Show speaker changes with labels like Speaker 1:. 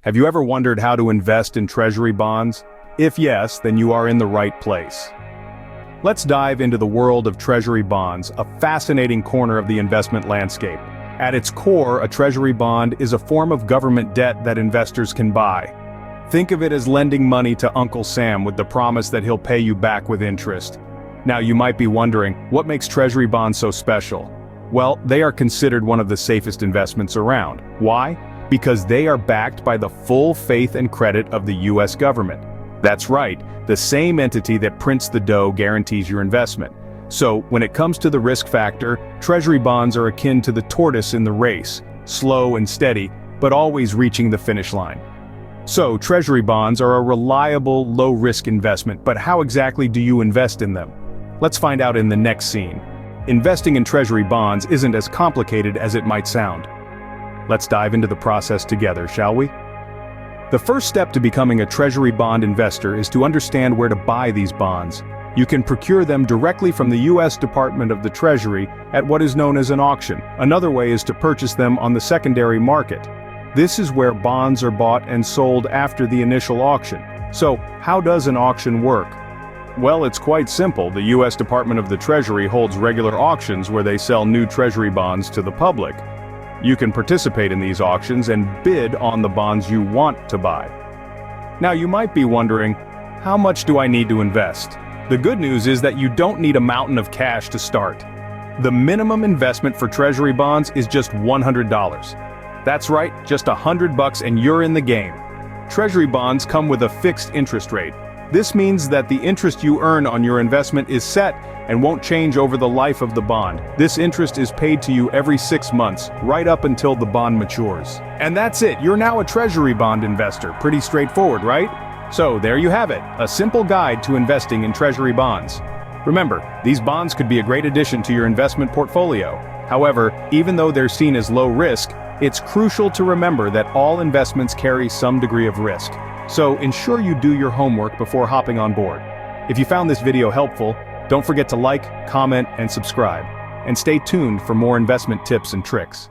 Speaker 1: Have you ever wondered how to invest in Treasury bonds? If yes, then you are in the right place. Let's dive into the world of Treasury bonds, a fascinating corner of the investment landscape. At its core, a Treasury bond is a form of government debt that investors can buy. Think of it as lending money to Uncle Sam with the promise that he'll pay you back with interest. Now you might be wondering, what makes Treasury bonds so special? Well, they are considered one of the safest investments around. Why? Because they are backed by the full faith and credit of the US government. That's right, the same entity that prints the dough guarantees your investment. So, when it comes to the risk factor, Treasury bonds are akin to the tortoise in the race, slow and steady, but always reaching the finish line. So, Treasury bonds are a reliable, low-risk investment, but how exactly do you invest in them? Let's find out in the next scene. Investing in Treasury bonds isn't as complicated as it might sound. Let's dive into the process together, shall we? The first step to becoming a Treasury bond investor is to understand where to buy these bonds. You can procure them directly from the US Department of the Treasury at what is known as an auction. Another way is to purchase them on the secondary market. This is where bonds are bought and sold after the initial auction. So, how does an auction work? Well, it's quite simple. The US Department of the Treasury holds regular auctions where they sell new Treasury bonds to the public. You can participate in these auctions and bid on the bonds you want to buy. Now you might be wondering, how much do I need to invest? The good news is that you don't need a mountain of cash to start. The minimum investment for Treasury bonds is just $100. That's right, just $100 and you're in the game. Treasury bonds come with a fixed interest rate. This means that the interest you earn on your investment is set and won't change over the life of the bond. This interest is paid to you every 6 months, right up until the bond matures. And that's it, you're now a Treasury bond investor. Pretty straightforward, right? So there you have it, a simple guide to investing in Treasury bonds. Remember, these bonds could be a great addition to your investment portfolio. However, even though they're seen as low risk, it's crucial to remember that all investments carry some degree of risk. So ensure you do your homework before hopping on board. If you found this video helpful, don't forget to like, comment, and subscribe. And stay tuned for more investment tips and tricks.